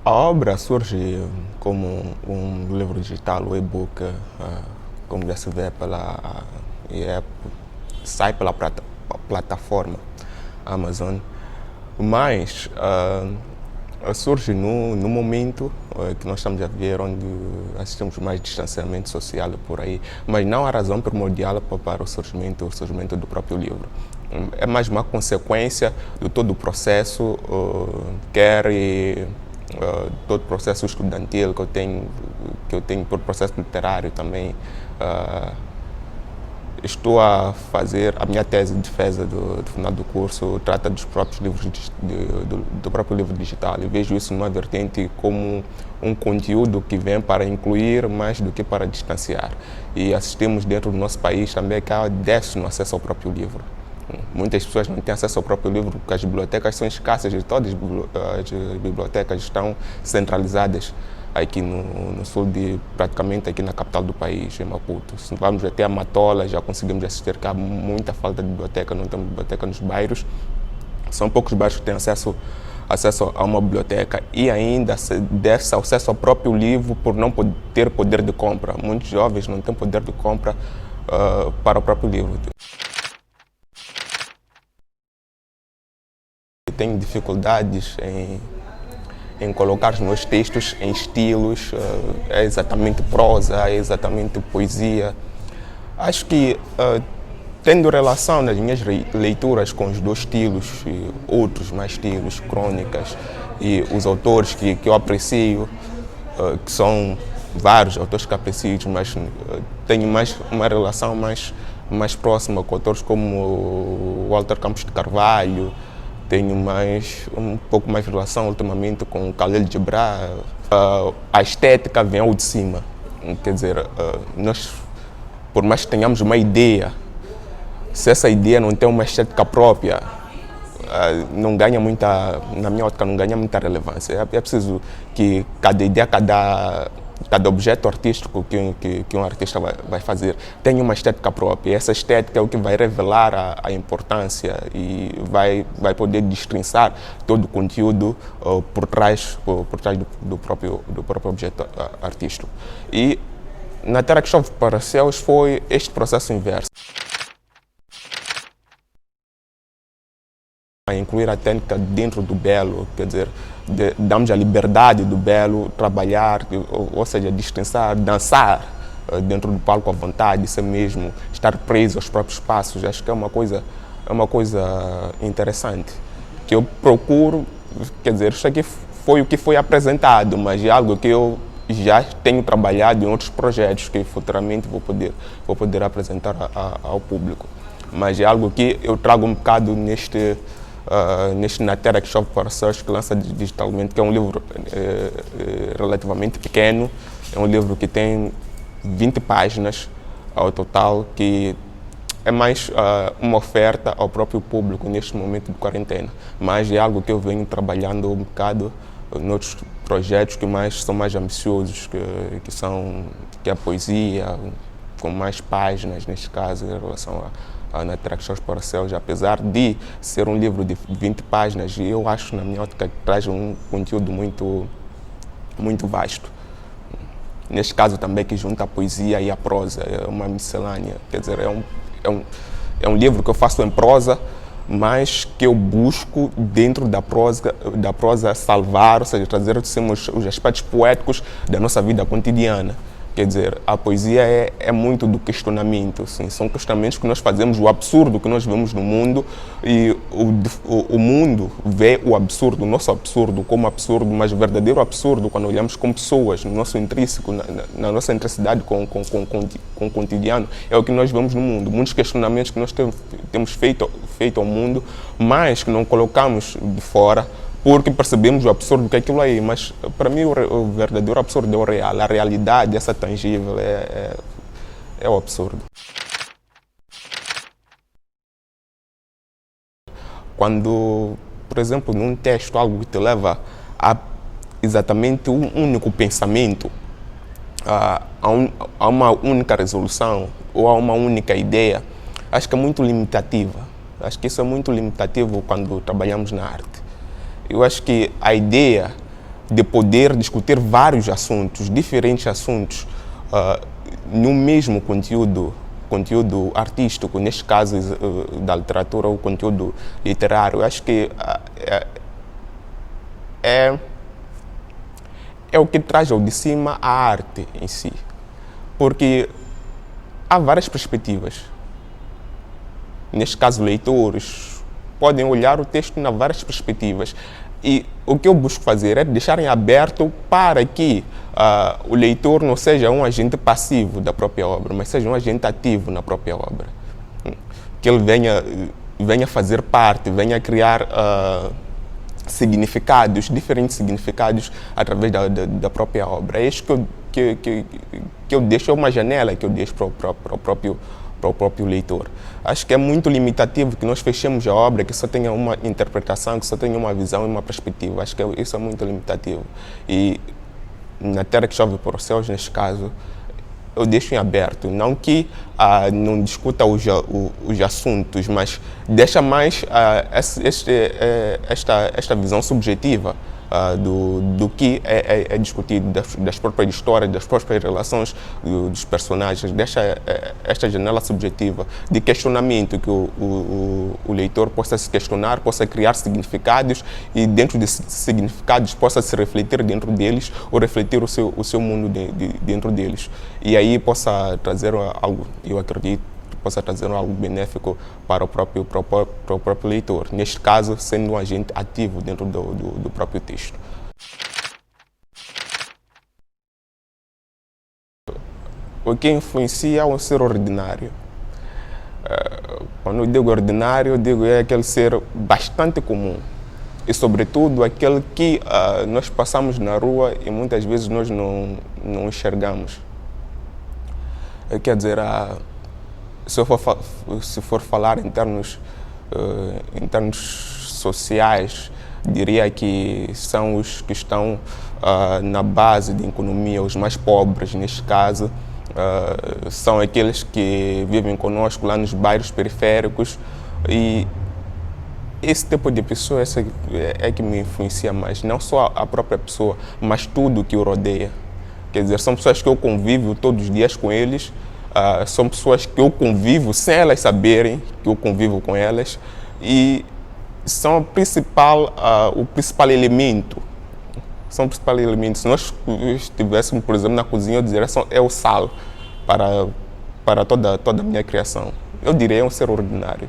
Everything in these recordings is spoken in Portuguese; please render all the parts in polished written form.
A obra surge como um livro digital, o e-book, como já se vê sai pela plataforma Amazon, mas surge no momento que nós estamos a ver, onde assistimos mais distanciamento social por aí, mas não a razão primordial para o surgimento do próprio livro. É mais uma consequência de todo o processo, todo o processo estudantil que eu tenho por processo literário também. Estou a fazer a minha tese de defesa do final do curso, trata dos próprios livros do próprio livro digital, e vejo isso numa vertente como um conteúdo que vem para incluir mais do que para distanciar. E assistimos dentro do nosso país também que há déficit no acesso ao próprio livro. Muitas pessoas não têm acesso ao próprio livro porque as bibliotecas são escassas e todas as bibliotecas estão centralizadas aqui no sul, praticamente aqui na capital do país, em Maputo. Se vamos até a Matola, já conseguimos assistir que há muita falta de biblioteca, não temos biblioteca nos bairros. São poucos bairros que têm acesso a uma biblioteca, e ainda deve-se ao acesso ao próprio livro por não ter poder de compra. Muitos jovens não têm poder de compra para o próprio livro. Tenho dificuldades em colocar os meus textos em estilos, é exatamente prosa, é exatamente poesia. Acho que, tendo relação nas minhas leituras com os dois estilos e outros mais estilos, crônicas, e os autores que eu aprecio, que são vários autores que aprecio, mas tenho mais uma relação mais próxima com autores como Walter Campos de Carvalho. Tenho um pouco mais de relação ultimamente com Khalil Gibran. A estética vem ao de cima. Quer dizer, nós, por mais que tenhamos uma ideia, se essa ideia não tem uma estética própria, não ganha muita, na minha ótica, não ganha muita relevância. É preciso que cada ideia, cada objeto artístico que um artista vai fazer tenha uma estética própria. E essa estética é o que vai revelar a importância e vai poder destrinçar todo o conteúdo por trás do próprio objeto artístico. E na Terra que Chove para Céus foi este processo inverso. A incluir a técnica dentro do belo, quer dizer, damos a liberdade do belo trabalhar, ou seja, destrinçar, dançar dentro do palco à vontade, isso mesmo, estar preso aos próprios passos. Acho que é uma coisa interessante, que eu procuro, quer dizer, isso aqui foi o que foi apresentado, mas é algo que eu já tenho trabalhado em outros projetos que futuramente vou poder apresentar ao público. Mas é algo que eu trago um bocado neste Na Terra que Chove para Céus, que lança digitalmente, que é um livro relativamente pequeno, é um livro que tem 20 páginas ao total, que é mais uma oferta ao próprio público neste momento de quarentena, mas é algo que eu venho trabalhando um bocado em outros projetos que são mais ambiciosos, que é a poesia, com mais páginas, neste caso, em relação Na Terra que Chove para Céus. Apesar de ser um livro de 20 páginas, eu acho, na minha ótica, que traz um conteúdo muito vasto. Neste caso também que junta a poesia e a prosa, é uma miscelânea, quer dizer, é um livro que eu faço em prosa, mas que eu busco dentro da prosa salvar, ou seja, trazer os aspectos poéticos da nossa vida cotidiana. Quer dizer, a poesia é muito do questionamento, assim, são questionamentos que nós fazemos, o absurdo que nós vemos no mundo, e o mundo vê o absurdo, o nosso absurdo como absurdo, mas o verdadeiro absurdo, quando olhamos como pessoas, no nosso intrínseco, na nossa intricidade com o cotidiano, é o que nós vemos no mundo. Muitos questionamentos que nós temos feito ao mundo, mas que não colocamos de fora, porque percebemos o absurdo que é aquilo aí, mas para mim o verdadeiro absurdo é o real, a realidade, essa tangível, é o absurdo. Quando, por exemplo, num texto, algo que te leva a exatamente um único pensamento, a uma única resolução ou a uma única ideia, acho que é muito limitativa. Acho que isso é muito limitativo quando trabalhamos na arte. Eu acho que a ideia de poder discutir vários assuntos, diferentes assuntos, no mesmo conteúdo artístico, neste caso da literatura ou conteúdo literário, eu acho que é o que traz ao de cima a arte em si. Porque há várias perspectivas. Neste caso, leitores podem olhar o texto nas várias perspectivas. E o que eu busco fazer é deixar em aberto para que o leitor não seja um agente passivo da própria obra, mas seja um agente ativo na própria obra. Que ele venha fazer parte, venha criar significados, diferentes significados através da própria obra. É isso que eu deixo, é uma janela que eu deixo para o próprio leitor. Acho que é muito limitativo que nós fechemos a obra, que só tenha uma interpretação, que só tenha uma visão e uma perspectiva. Acho que isso é muito limitativo. E na Terra que Chove por Céus, neste caso, eu deixo em aberto. Não que não discuta os assuntos, mas deixa mais esta visão subjetiva do que é discutido, das próprias histórias, das próprias relações dos personagens, deixa esta janela subjetiva de questionamento, que o leitor possa se questionar, possa criar significados e dentro desses significados possa se refletir dentro deles ou refletir o seu mundo dentro deles. E aí possa trazer algo, eu acredito, possa trazer algo benéfico para o próprio leitor, neste caso sendo um agente ativo dentro do próprio texto. O que influencia o ser ordinário? Quando eu digo ordinário, eu digo é aquele ser bastante comum e, sobretudo, aquele que nós passamos na rua e muitas vezes nós não enxergamos. Quer dizer, se for falar em termos sociais, diria que são os que estão na base da economia, os mais pobres neste caso, são aqueles que vivem conosco lá nos bairros periféricos, e esse tipo de pessoa é que me influencia mais, não só a própria pessoa, mas tudo que o rodeia. Quer dizer, são pessoas que eu convivo todos os dias com eles, são pessoas que eu convivo sem elas saberem que eu convivo com elas, e são o principal elemento. São o principal elemento. Se nós estivéssemos, por exemplo, na cozinha, eu diria é o sal para toda a minha criação. Eu diria é um ser ordinário.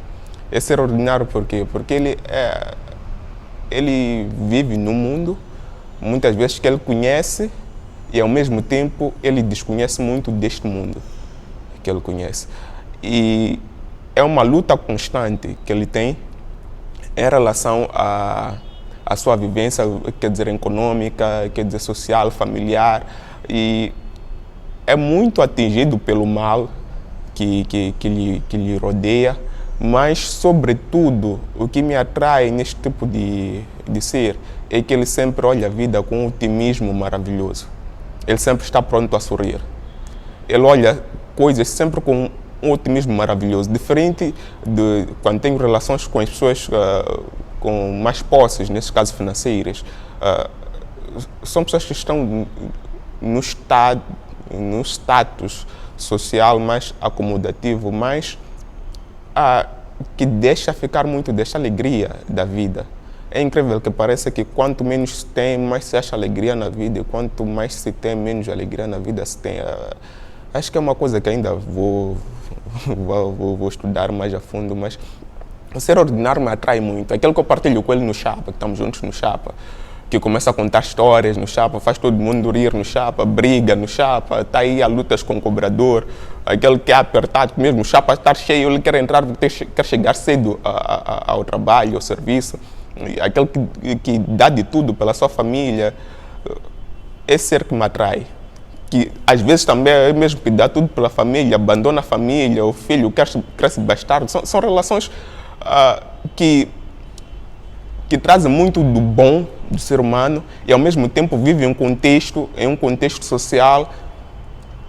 É ser ordinário por quê? Porque ele vive no mundo, muitas vezes que ele conhece, e ao mesmo tempo ele desconhece muito deste mundo que ele conhece. E é uma luta constante que ele tem em relação à sua vivência, quer dizer, econômica, quer dizer, social, familiar, e é muito atingido pelo mal que lhe rodeia, mas, sobretudo, o que me atrai neste tipo de ser é que ele sempre olha a vida com um otimismo maravilhoso. Ele sempre está pronto a sorrir. Ele olha coisas sempre com um otimismo maravilhoso, diferente de quando tenho relações com as pessoas com mais posses, nesse caso financeiras. São pessoas que estão no status social mais acomodativo, mas que deixa ficar muito desta alegria da vida. É incrível que parece que quanto menos se tem, mais se acha alegria na vida, e quanto mais se tem, menos alegria na vida se tem. Acho que é uma coisa que ainda vou estudar mais a fundo, mas o ser ordinário me atrai muito. Aquele que eu partilho com ele no Chapa, que estamos juntos no Chapa, que começa a contar histórias no Chapa, faz todo mundo rir no Chapa, briga no Chapa, está aí a lutas com o cobrador, aquele que é apertado, mesmo o Chapa estar cheio, ele quer entrar porque quer chegar cedo ao trabalho, ao serviço, aquele que dá de tudo pela sua família. Esse ser que me atrai. Que às vezes também é mesmo que dá tudo pela família, abandona a família, o filho cresce bastardo. São relações que que trazem muito do bom do ser humano e ao mesmo tempo vivem em um contexto social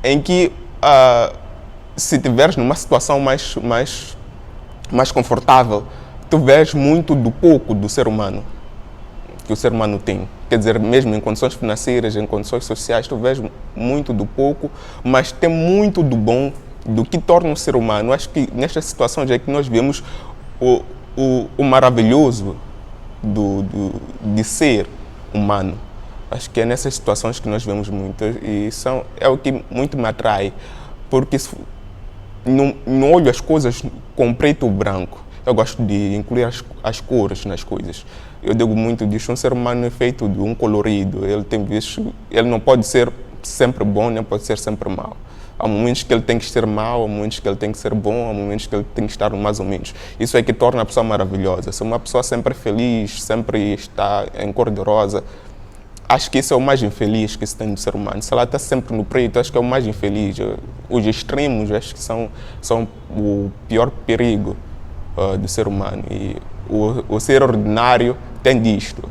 em que se estiveres numa situação mais confortável, tu vês muito do pouco do ser humano que o ser humano tem. Quer dizer, mesmo em condições financeiras, em condições sociais, tu vês muito do pouco, mas tem muito do bom, do que torna o ser humano. Acho que nestas situações é que nós vemos o maravilhoso de ser humano. Acho que é nessas situações que nós vemos muito e é o que muito me atrai, porque não olho as coisas com preto ou branco. Eu gosto de incluir as cores nas coisas. Eu digo muito disso, um ser humano é feito de um colorido. Ele não pode ser sempre bom, nem pode ser sempre mau. Há momentos que ele tem que ser mau, há momentos que ele tem que ser bom, há momentos que ele tem que estar mais ou menos. Isso é que torna a pessoa maravilhosa. Se uma pessoa sempre feliz, sempre está em cor de rosa, acho que isso é o mais infeliz que se tem no ser humano. Se ela está sempre no preto, acho que é o mais infeliz. Os extremos, acho que são o pior perigo do ser humano. E o ser ordinário tem disto.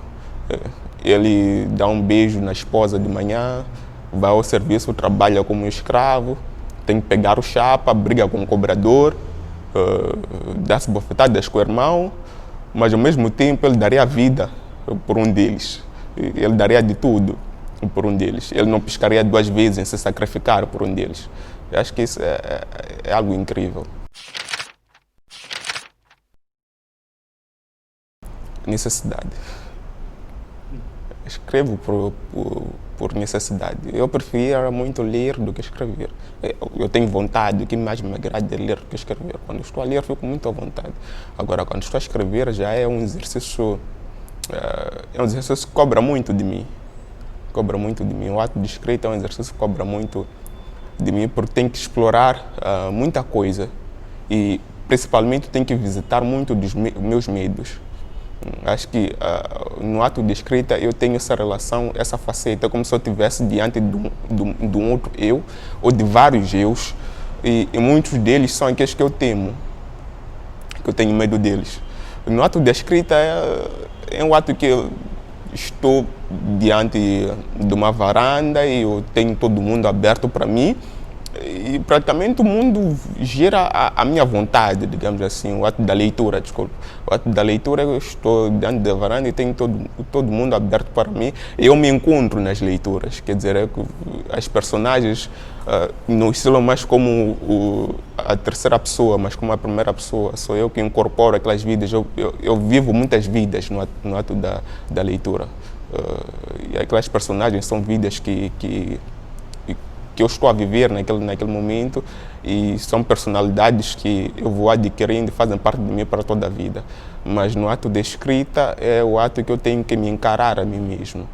Ele dá um beijo na esposa de manhã, vai ao serviço, trabalha como um escravo, tem que pegar o chapa, briga com o cobrador, dá-se bofetadas com o irmão, mas ao mesmo tempo ele daria a vida por um deles. Ele daria de tudo por um deles. Ele não piscaria duas vezes em se sacrificar por um deles. Eu acho que isso é algo incrível. Necessidade. Escrevo por necessidade. Eu preferia muito ler do que escrever. Eu tenho vontade, o que mais me agrada é ler do que escrever. Quando estou a ler, fico muito à vontade. Agora, quando estou a escrever, já é um exercício que cobra muito de mim. Cobra muito de mim. O ato de escrita é um exercício que cobra muito de mim, porque tem que explorar muita coisa e, principalmente, tem que visitar muito dos meus medos. Acho que no ato de escrita eu tenho essa relação, essa faceta, como se eu estivesse diante de um outro eu, ou de vários eus, e muitos deles são aqueles que eu temo, que eu tenho medo deles. No ato de escrita é um ato que eu estou diante de uma varanda e eu tenho todo mundo aberto para mim, e praticamente o mundo gira a minha vontade, digamos assim, o ato da leitura, desculpa. O ato da leitura, eu estou diante da varanda e tenho todo mundo aberto para mim. Eu me encontro nas leituras, quer dizer, as personagens não oscilam mais como a terceira pessoa, mas como a primeira pessoa. Sou eu que incorporo aquelas vidas, eu vivo muitas vidas no ato da leitura. E aquelas personagens são vidas que eu estou a viver naquele momento e são personalidades que eu vou adquirindo e fazem parte de mim para toda a vida. Mas no ato de escrita é o ato que eu tenho que me encarar a mim mesmo,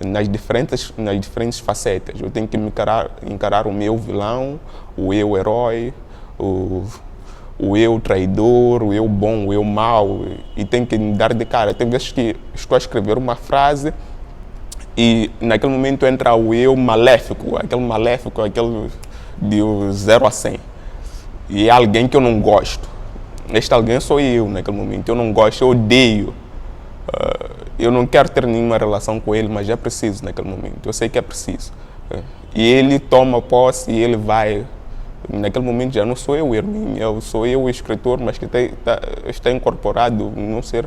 nas diferentes facetas. Eu tenho que me encarar o meu vilão, o eu herói, o eu traidor, o eu bom, o eu mau, e tenho que me dar de cara. Tem vezes que estou a escrever uma frase e naquele momento entra o eu maléfico, aquele de 0 a 100. E é alguém que eu não gosto. Este alguém sou eu naquele momento. Eu não gosto, eu odeio. Eu não quero ter nenhuma relação com ele, mas é preciso naquele momento. Eu sei que é preciso. E ele toma posse e ele vai. Naquele momento já não sou eu, Hermínio, sou eu o escritor, mas que está incorporado não ser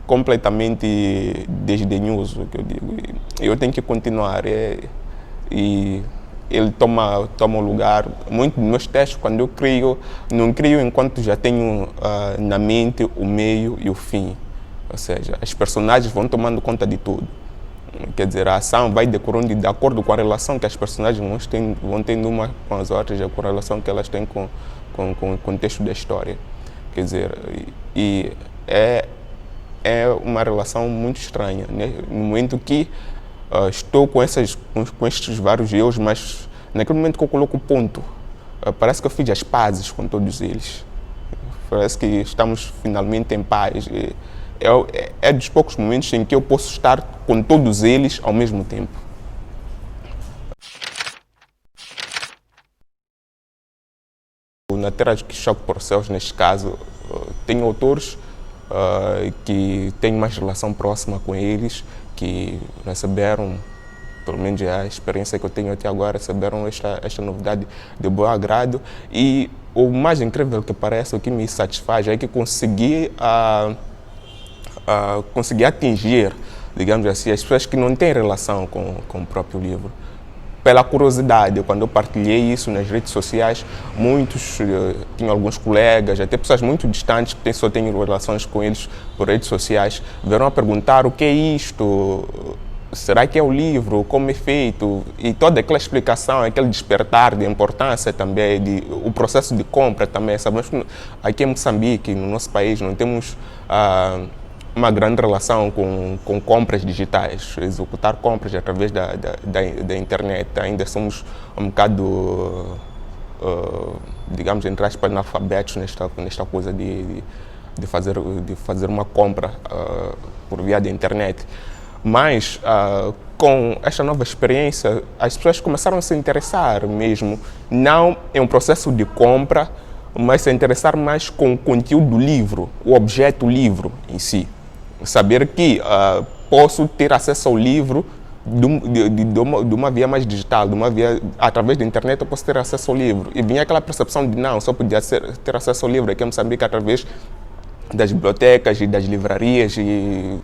completamente desdenhoso, que eu digo. Eu tenho que continuar. E ele toma o lugar. Muitos dos meus textos, quando eu crio, não crio enquanto já tenho na mente o meio e o fim. Ou seja, as personagens vão tomando conta de tudo. Quer dizer, a ação vai decorrendo de acordo com a relação que as personagens vão tendo umas com as outras, com a relação que elas têm com o contexto da história. Quer dizer, e é uma relação muito estranha, né? No momento que estou com estes vários eus, mas naquele momento que eu coloco o ponto, parece que eu fiz as pazes com todos eles. Parece que estamos finalmente em paz. É dos poucos momentos em que eu posso estar com todos eles ao mesmo tempo. Na Terra que Choque por Céus, neste caso, tem autores que tenho mais relação próxima com eles, que receberam, pelo menos a experiência que eu tenho até agora, receberam esta novidade de bom agrado. E o mais incrível que parece, o que me satisfaz, é que consegui atingir, digamos assim, as pessoas que não têm relação com o próprio livro. Pela curiosidade, quando eu partilhei isso nas redes sociais, muitos, tinham alguns colegas, até pessoas muito distantes, que só tenho relações com eles por redes sociais, vieram a perguntar o que é isto, será que é o livro, como é feito, e toda aquela explicação, aquele despertar de importância também, o processo de compra também. Sabemos que aqui em Moçambique, no nosso país, não temos uma grande relação com compras digitais, executar compras através da internet. Ainda somos um bocado, digamos, entre aspas, analfabetos nesta coisa de fazer uma compra por via da internet. Mas com esta nova experiência, as pessoas começaram a se interessar mesmo, não em um processo de compra, mas se interessar mais com o conteúdo do livro, o objeto livro em si. Saber que posso ter acesso ao livro de uma via mais digital, de uma via, através da internet eu posso ter acesso ao livro. E vinha aquela percepção de não, só podia ter acesso ao livro aqui em Moçambique através das bibliotecas e das livrarias, e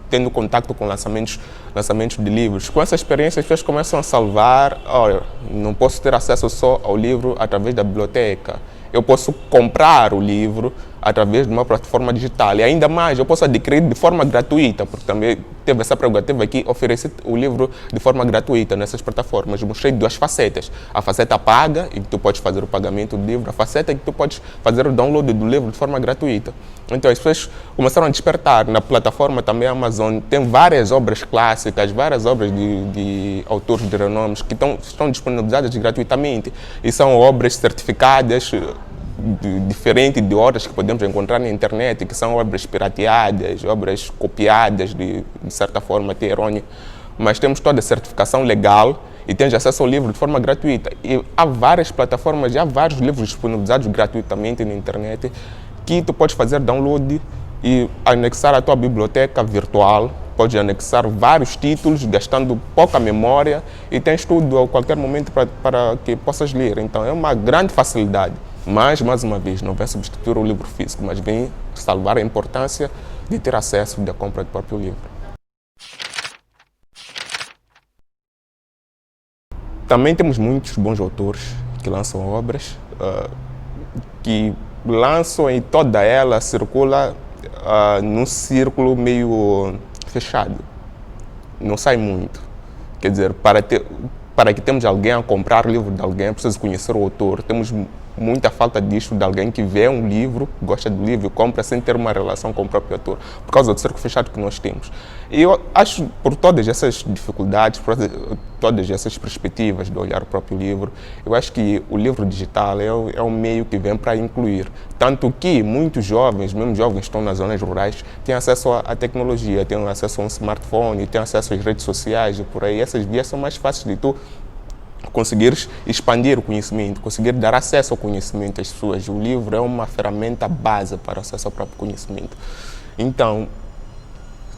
tendo contato com lançamentos de livros. Com essa experiência, as pessoas começam a salvar, olha, não posso ter acesso só ao livro através da biblioteca. Eu posso comprar o livro através de uma plataforma digital. E ainda mais, eu posso adquirir de forma gratuita, porque também teve essa prerrogativa aqui, oferecer o livro de forma gratuita nessas plataformas. Eu mostrei duas facetas. A faceta paga, em que tu podes fazer o pagamento do livro, a faceta em que tu podes fazer o download do livro de forma gratuita. Então as pessoas começaram a despertar. Na plataforma também a Amazon tem várias obras clássicas, várias obras de autores de renomes que estão disponibilizadas gratuitamente. E são obras certificadas, diferente de outras que podemos encontrar na internet, que são obras pirateadas, obras copiadas de certa forma até errônea, mas temos toda a certificação legal e tens acesso ao livro de forma gratuita. E há várias plataformas, há vários livros disponibilizados gratuitamente na internet que tu podes fazer download e anexar à tua biblioteca virtual. Podes anexar vários títulos, gastando pouca memória, e tens tudo a qualquer momento para que possas ler. Então é uma grande facilidade. Mas, mais uma vez, não vem substituir o livro físico, mas vem salvar a importância de ter acesso da compra do próprio livro. Também temos muitos bons autores que lançam obras, que lançam e toda ela circula num círculo meio fechado. Não sai muito. Quer dizer, para que temos alguém a comprar o livro de alguém, é preciso conhecer o autor. Temos muita falta disto, de alguém que vê um livro, gosta do livro e compra sem ter uma relação com o próprio autor, por causa do cerco fechado que nós temos. E eu acho, por todas essas dificuldades, por todas essas perspectivas de olhar o próprio livro, eu acho que o livro digital é um meio que vem para incluir. Tanto que muitos jovens, mesmo jovens que estão nas zonas rurais, têm acesso à tecnologia, têm acesso a um smartphone, têm acesso às redes sociais e por aí. Essas vias são mais fáceis de tu conseguires expandir o conhecimento, conseguir dar acesso ao conhecimento às pessoas. O livro é uma ferramenta base para acesso ao próprio conhecimento. Então,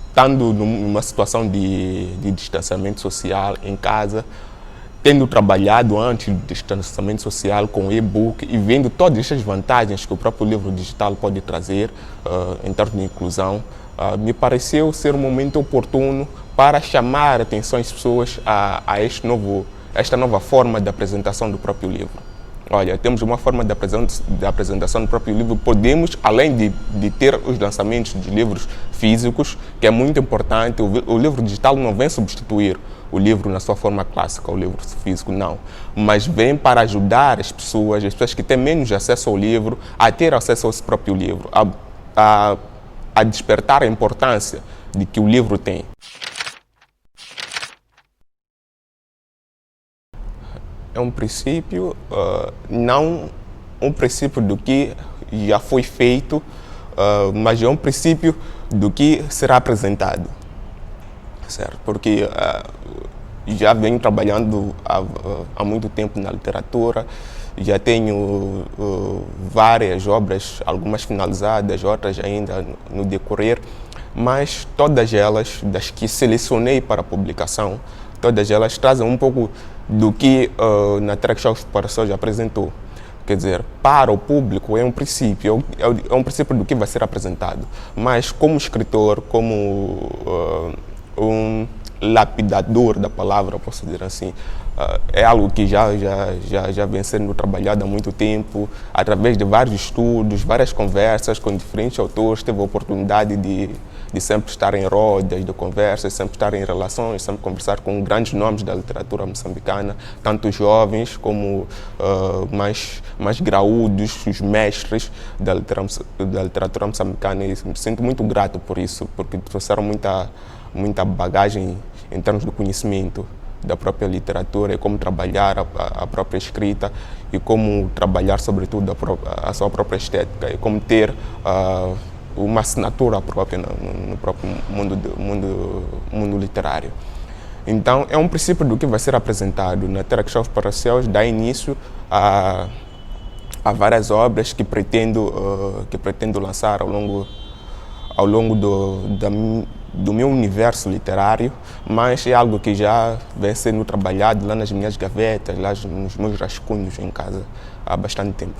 estando numa situação de distanciamento social em casa, tendo trabalhado antes do distanciamento social com e-book e vendo todas estas vantagens que o próprio livro digital pode trazer em termos de inclusão, me pareceu ser um momento oportuno para chamar a atenção das pessoas a esta nova forma de apresentação do próprio livro. Olha, temos uma forma de apresentação do próprio livro. Podemos, além de ter os lançamentos de livros físicos, que é muito importante, o livro digital não vem substituir o livro na sua forma clássica, o livro físico, não. Mas vem para ajudar as pessoas que têm menos acesso ao livro, a ter acesso ao seu próprio livro, a despertar a importância de que o livro tem. É um princípio, não um princípio do que já foi feito, mas é um princípio do que será apresentado, certo? Porque já venho trabalhando há muito tempo na literatura já tenho várias obras, algumas finalizadas, outras ainda no decorrer, mas todas elas, das que selecionei para publicação, todas elas trazem um pouco do que na Track Show Exploração já apresentou. Quer dizer, para o público é um princípio, é um princípio do que vai ser apresentado. Mas como escritor, como um lapidador da palavra, posso dizer assim, é algo que já vem sendo trabalhado há muito tempo, através de vários estudos, várias conversas com diferentes autores, teve a oportunidade de sempre estar em rodas de conversas, sempre estar em relações, sempre conversar com grandes nomes da literatura moçambicana, tanto jovens como mais graúdos, os mestres da literatura moçambicana, e me sinto muito grato por isso, porque trouxeram muita bagagem em termos de conhecimento da própria literatura e como trabalhar a própria escrita e como trabalhar, sobretudo, a sua própria estética e como ter uma assinatura própria no próprio mundo literário. Então, é um princípio do que vai ser apresentado na Track Show para Céus, dá início a várias obras que pretendo lançar ao longo do meu universo literário, mas é algo que já vem sendo trabalhado lá nas minhas gavetas, lá nos meus rascunhos em casa há bastante tempo.